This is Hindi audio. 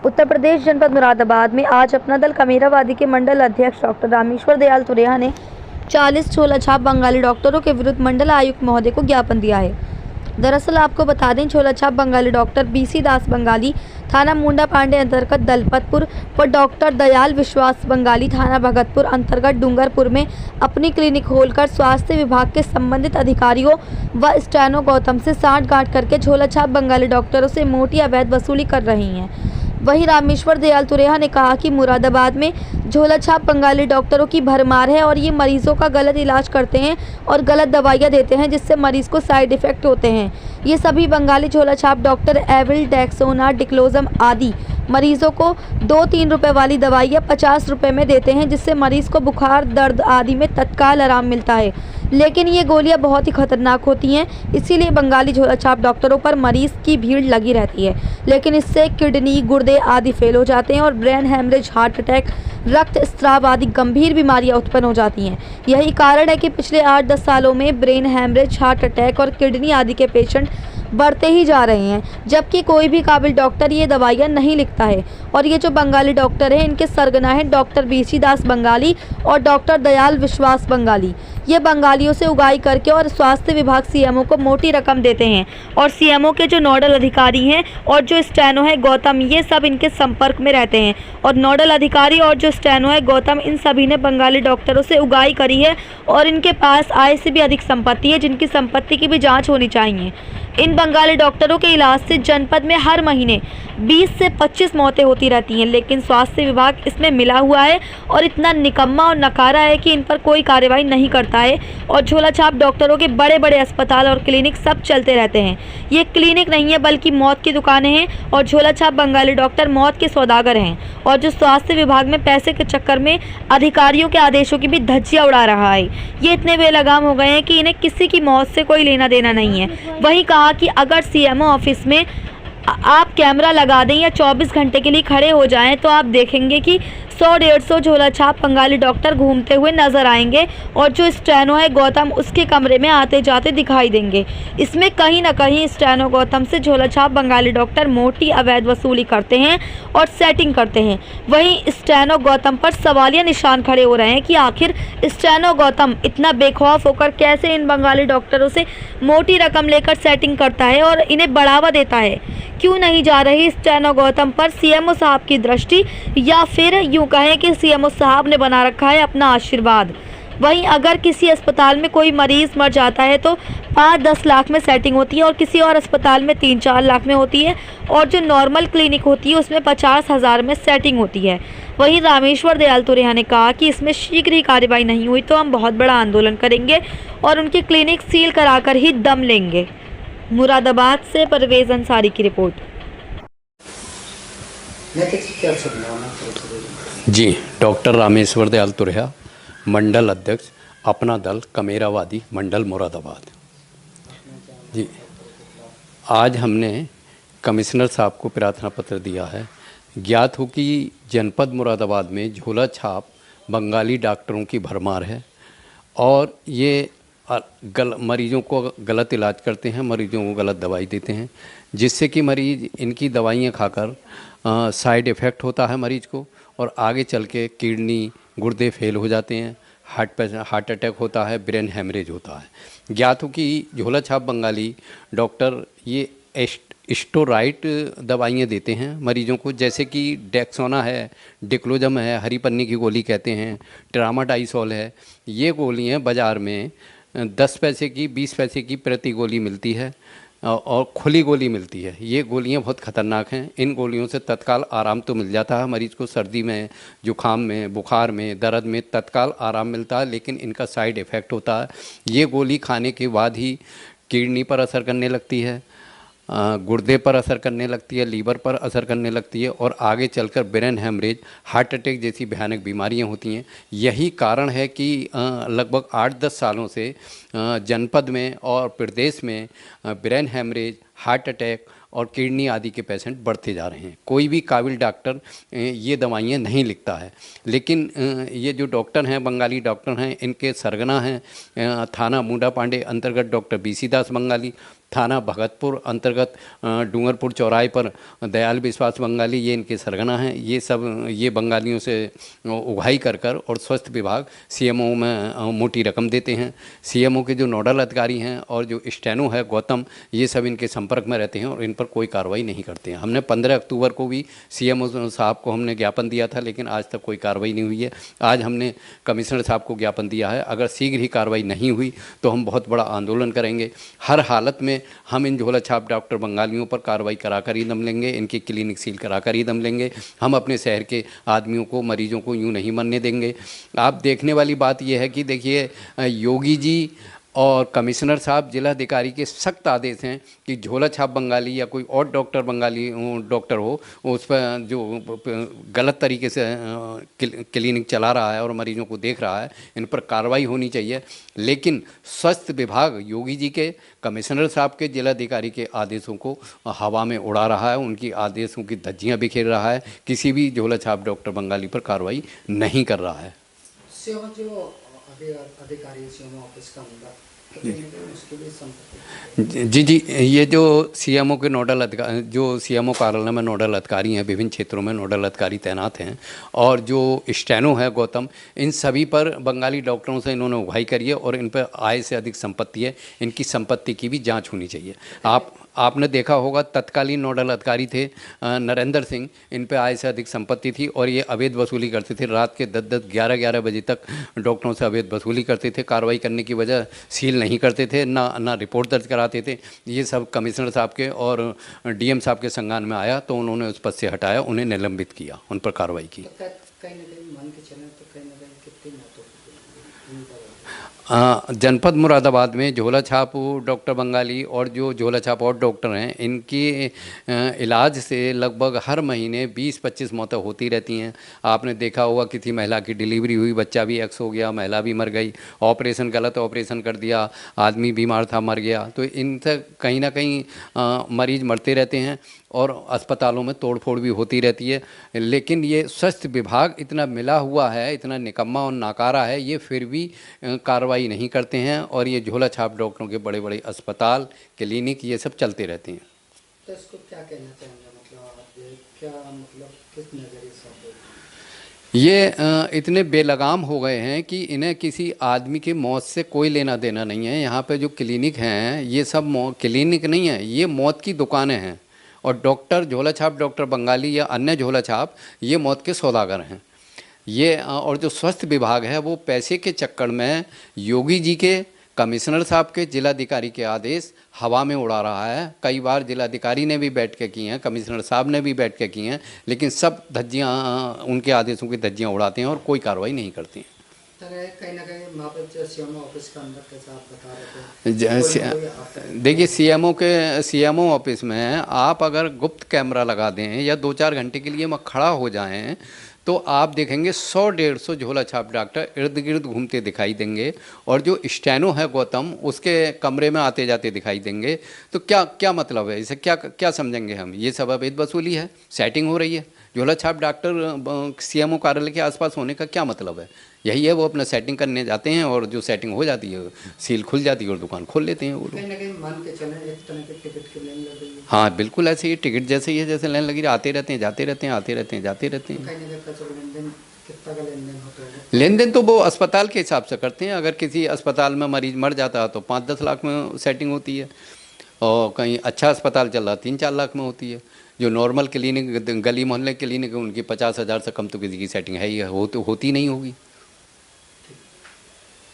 उत्तर प्रदेश जनपद मुरादाबाद में आज अपना दल कमेरावादी के मंडल अध्यक्ष डॉक्टर रामेश्वर दयाल तुरेहा ने 40 झोला छाप बंगाली डॉक्टरों के विरुद्ध मंडल आयुक्त महोदय को ज्ञापन दिया है। दरअसल आपको बता दें, झोला छाप बंगाली डॉक्टर बीसी दास बंगाली थाना मुंडा पांडे अंतर्गत दलपतपुर व डॉक्टर दयाल विश्वास बंगाली थाना भगतपुर अंतर्गत डूंगरपुर में अपनी क्लिनिक खोलकर स्वास्थ्य विभाग के संबंधित अधिकारियों व स्टेनो गौतम से साठगांठ करके झोला छाप बंगाली डॉक्टरों से मोटी अवैध वसूली कर रही हैं। वहीं रामेश्वर दयाल तुरेहा ने कहा कि मुरादाबाद में झोला छाप बंगाली डॉक्टरों की भरमार है और ये मरीजों का गलत इलाज करते हैं और गलत दवाइयाँ देते हैं, जिससे मरीज को साइड इफेक्ट होते हैं। ये सभी बंगाली झोला छाप डॉक्टर एविल, डेक्सोना, डिक्लोजम आदि मरीजों को 2-3 रुपए वाली दवाइयाँ 50 रुपए में देते हैं, जिससे मरीज को बुखार, दर्द आदि में तत्काल आराम मिलता है। लेकिन ये गोलियां बहुत ही खतरनाक होती हैं, इसीलिए बंगाली झोला छाप डॉक्टरों पर मरीज की भीड़ लगी रहती है। लेकिन इससे किडनी, गुर्दे आदि फेल हो जाते हैं और ब्रेन हैमरेज, हार्ट अटैक, रक्त स्राव आदि गंभीर बीमारियां उत्पन्न हो जाती हैं। यही कारण है कि पिछले 8-10 सालों में ब्रेन हैमरेज, हार्ट अटैक और किडनी आदि के पेशेंट बढ़ते ही जा रहे हैं, जबकि कोई भी काबिल डॉक्टर ये दवाइयाँ नहीं लिखता है। और ये जो बंगाली डॉक्टर हैं, इनके सरगना हैं डॉक्टर बीसी दास बंगाली और डॉक्टर दयाल विश्वास बंगाली। ये बंगालियों से उगाई करके और स्वास्थ्य विभाग सीएमओ को मोटी रकम देते हैं और सीएमओ के जो नोडल अधिकारी हैं और जो स्टेनो है गौतम, ये सब इनके संपर्क में रहते हैं। और नोडल अधिकारी और जो स्टेनो है गौतम, इन सभी ने बंगाली डॉक्टरों से उगाई करी है और इनके पास आय से भी अधिक संपत्ति है, जिनकी संपत्ति की भी जाँच होनी चाहिए। इन बंगाली डॉक्टरों के इलाज से जनपद में हर महीने 20 से 25 मौतें होती रहती हैं, लेकिन स्वास्थ्य विभाग इसमें मिला हुआ है और इतना निकम्मा और नकारा है कि इन पर कोई कार्रवाई नहीं करता है। और झोला छाप डॉक्टरों के बड़े बड़े अस्पताल और क्लिनिक सब चलते रहते हैं। ये क्लिनिक नहीं है बल्कि मौत की दुकानें हैं और झोला छाप बंगाली डॉक्टर मौत के सौदागर हैं और जो स्वास्थ्य विभाग में पैसे के चक्कर में अधिकारियों के आदेशों की भी धज्जियां उड़ा रहा है। ये इतने बेलगाम हो गए हैं कि इन्हें किसी की मौत से कोई लेना देना नहीं है। वहीं कहा कि अगर सीएमओ ऑफिस में आप कैमरा लगा दें या 24 घंटे के लिए खड़े हो जाएं तो आप देखेंगे कि 100-150 झोला छाप बंगाली डॉक्टर घूमते हुए नजर आएंगे और जो स्टेनो है गौतम, उसके कमरे में आते जाते दिखाई देंगे। इसमें कहीं ना कहीं स्टेनो गौतम से झोला छाप बंगाली डॉक्टर मोटी अवैध वसूली करते हैं और सेटिंग करते हैं। वहीं स्टेनो गौतम पर सवालिया निशान खड़े हो रहे हैं कि आखिर स्टेनो गौतम इतना बेखौफ होकर कैसे इन बंगाली डॉक्टरों से मोटी रकम लेकर सेटिंग करता है और इन्हें बढ़ावा देता है। क्यों नहीं जा रही स्टेनो गौतम पर सीएमओ साहब की दृष्टि, या फिर यूं कहें कि सीएमओ साहब ने बना रखा है अपना आशीर्वाद। वहीं अगर किसी अस्पताल में कोई मरीज मर जाता है तो 5-10 लाख में सेटिंग होती है और किसी और अस्पताल में 3-4 लाख में होती है और जो नॉर्मल क्लिनिक होती है उसमें 50,000 में सेटिंग होती है। वहीं रामेश्वर दयाल तुरेहा ने कहा कि इसमें शीघ्र ही कार्रवाई नहीं हुई तो हम बहुत बड़ा आंदोलन करेंगे और उनकी क्लिनिक सील कराकर ही दम लेंगे। मुरादाबाद से परवेज अंसारी की रिपोर्ट। जी, डॉक्टर रामेश्वर दयाल तुरेहा, मंडल अध्यक्ष, अपना दल कमेरावादी मंडल मुरादाबाद। जी, आज हमने कमिश्नर साहब को प्रार्थना पत्र दिया है। ज्ञात हो कि जनपद मुरादाबाद में झोला छाप बंगाली डॉक्टरों की भरमार है और ये मरीजों को गलत इलाज करते हैं, मरीजों को गलत दवाई देते हैं, जिससे कि मरीज इनकी दवाइयाँ खाकर साइड इफ़ेक्ट होता है मरीज को और आगे चल के किडनी, गुर्दे फेल हो जाते हैं, हार्ट अटैक होता है, ब्रेन हैमरेज होता है। ज्ञात हो कि झोला छाप बंगाली डॉक्टर ये स्टेरॉइड दवाइयाँ देते हैं मरीजों को, जैसे कि डेक्सोना है, डिक्लोजम है, हरी पन्नी की गोली कहते हैं, ट्रामाडाइसोल है। ये गोलियाँ बाज़ार में 10 पैसे की, 20 पैसे की प्रति गोली मिलती है और खुली गोली मिलती है। ये गोलियां बहुत ख़तरनाक हैं। इन गोलियों से तत्काल आराम तो मिल जाता है मरीज़ को, सर्दी में, जुखाम में, बुखार में, दर्द में तत्काल आराम मिलता है, लेकिन इनका साइड इफ़ेक्ट होता है। ये गोली खाने के बाद ही किडनी पर असर करने लगती है, गुर्दे पर असर करने लगती है, लीवर पर असर करने लगती है और आगे चलकर ब्रेन हैमरेज, हार्ट अटैक जैसी भयानक बीमारियां होती हैं। यही कारण है कि लगभग 8-10 सालों से जनपद में और प्रदेश में ब्रेन हैमरेज, हार्ट अटैक और किडनी आदि के पेशेंट बढ़ते जा रहे हैं। कोई भी काबिल डॉक्टर ये दवाइयाँ नहीं लिखता है, लेकिन ये जो डॉक्टर हैं, बंगाली डॉक्टर हैं, इनके सरगना हैं थाना मुंडा पांडे अंतर्गत डॉक्टर बीसी दास बंगाली, थाना भगतपुर अंतर्गत डूंगरपुर चौराहे पर दयाल विश्वास बंगाली ये इनके सरगना हैं। ये बंगालियों से उगाही कर कर और स्वास्थ्य विभाग सीएमओ में मोटी रकम देते हैं। सीएमओ के जो नोडल अधिकारी हैं और जो स्टेनो है गौतम, ये सब इनके संपर्क में रहते हैं और इन पर कोई कार्रवाई नहीं करते हैं। हमने 15 अक्टूबर को भी सीएमओ साहब को हमने ज्ञापन दिया था, लेकिन आज तक कोई कार्रवाई नहीं हुई है। आज हमने कमिश्नर साहब को ज्ञापन दिया है। अगर शीघ्र ही कार्रवाई नहीं हुई तो हम बहुत बड़ा आंदोलन करेंगे। हर हालत में हम इन झोला छाप डॉक्टर बंगालियों पर कार्रवाई कराकर ही दम लेंगे, इनकी क्लिनिक सील कराकर ही दम लेंगे। हम अपने शहर के आदमियों को, मरीजों को यूँ नहीं मरने देंगे। आप देखने वाली बात यह है कि देखिए, योगी जी और कमिश्नर साहब, जिलाधिकारी के सख्त आदेश हैं कि झोला छाप बंगाली या कोई और डॉक्टर बंगाली डॉक्टर हो, उस पर जो गलत तरीके से क्लिनिक चला रहा है और मरीजों को देख रहा है, इन पर कार्रवाई होनी चाहिए। लेकिन स्वास्थ्य विभाग योगी जी के, कमिश्नर साहब के, जिलाधिकारी के आदेशों को हवा में उड़ा रहा है, उनकी आदेशों की धज्जियाँ बिखेर रहा है, किसी भी झोला छाप डॉक्टर बंगाली पर कार्रवाई नहीं कर रहा है। अधिकारी सीएमओ ऑफिस का होगा उसके लिए संपर्क। जी, ये जो सीएमओ के नोडल अधिकारी, जो सीएमओ कार्यालय में नोडल अधिकारी हैं, विभिन्न क्षेत्रों में नोडल अधिकारी तैनात हैं, और जो स्टेनो है गौतम, इन सभी पर बंगाली डॉक्टरों से इन्होंने उगाही करी है और इन पर आय से अधिक संपत्ति है। इनकी संपत्ति की भी जांच होनी चाहिए। आपने देखा होगा, तत्कालीन नोडल अधिकारी थे नरेंद्र सिंह, इन पे आय से अधिक संपत्ति थी और ये अवैध वसूली करते थे। रात के 10-10, 11-11 बजे तक डॉक्टरों से अवैध वसूली करते थे। कार्रवाई करने की वजह सील नहीं करते थे, ना रिपोर्ट दर्ज कराते थे। ये सब कमिश्नर साहब के और डीएम साहब के संज्ञान में आया तो उन्होंने उस पद से हटाया, उन्हें निलंबित किया, उन पर कार्रवाई की। कहीं ना कहीं मान के चले तो कहीं ना कहीं कितनी मौत होती जनपद मुरादाबाद में झोला छाप डॉक्टर बंगाली और जो झोला छाप और डॉक्टर हैं, इनकी इलाज से लगभग हर महीने 20-25 मौतें होती रहती हैं। आपने देखा होगा, किसी महिला की डिलीवरी हुई, बच्चा भी एक्स हो गया, महिला भी मर गई, ऑपरेशन गलत ऑपरेशन कर दिया, आदमी बीमार था मर गया। तो इनसे कहीं ना कहीं मरीज मरते रहते हैं और अस्पतालों में तोड़फोड़ भी होती रहती है। लेकिन ये स्वास्थ्य विभाग इतना मिला हुआ है, इतना निकम्मा और नाकारा है, ये फिर भी कार्रवाई नहीं करते हैं और ये झोला छाप डॉक्टरों के बड़े बड़े अस्पताल, क्लिनिक, ये सब चलते रहते हैं। तो इसको क्या कहना चाहेंगे, मतलब किस नज़रिए से ये इतने बेलगाम हो गए हैं कि इन्हें किसी आदमी की मौत से कोई लेना देना नहीं है। यहाँ पे जो क्लिनिक हैं, ये सब क्लिनिक नहीं है, ये मौत की दुकानें हैं। और डॉक्टर, झोला छाप डॉक्टर बंगाली या अन्य झोला छाप, ये मौत के सौदागर हैं। ये और जो स्वास्थ्य विभाग है वो पैसे के चक्कर में योगी जी के, कमिश्नर साहब के, जिलाधिकारी के आदेश हवा में उड़ा रहा है। कई बार जिलाधिकारी ने भी बैठकें की हैं, कमिश्नर साहब ने भी बैठकें की हैं, लेकिन सब धज्जियाँ, उनके आदेशों की धज्जियाँ उड़ाते हैं और कोई कार्रवाई नहीं करती हैं। कहीं ना कहीं वहाँ पर सीएमओ ऑफिस का अंदर कैसा आप बता रहे थे, देखिए, सीएमओ ऑफिस में आप अगर गुप्त कैमरा लगा दें या 2-4 घंटे के लिए वहाँ खड़ा हो जाएं तो आप देखेंगे 100-150 झोला छाप डॉक्टर इर्द गिर्द घूमते दिखाई देंगे और जो स्टेनो है गौतम, उसके कमरे में आते जाते दिखाई देंगे। तो क्या मतलब है, इसे क्या समझेंगे हम? ये सब अवैध वसूली है, सेटिंग हो रही है। झोला छाप डॉक्टर सीएमओ कार्यालय के आसपास होने का क्या मतलब है? यही है, वो अपना सेटिंग करने जाते हैं और जो सेटिंग हो जाती है, सील खुल जाती है और दुकान खोल लेते हैं वो लोग। कहीं ना कहीं मान के चले एक तरह के टिकट की लाइन लग रही है। हाँ बिल्कुल, ऐसे ही टिकट जैसे ही है, जैसे लाइन लगी, आते रहते हैं, जाते रहते हैं, आते रहते हैं, जाते रहते हैं। कहीं ना कहीं लेनदेन कितना का लेनदेन होता है? लेनदेन तो वो अस्पताल के हिसाब से करते हैं। अगर किसी अस्पताल में मरीज मर जाता है तो 5-10 लाख में सेटिंग होती है, और कहीं अच्छा अस्पताल चल रहा 3-4 लाख में होती है। जो नॉर्मल क्लिनिक, गली मोहल्ले क्लिनिक है, उनकी 50,000 से कम तो किसी की सेटिंग है ही, होती नहीं होगी।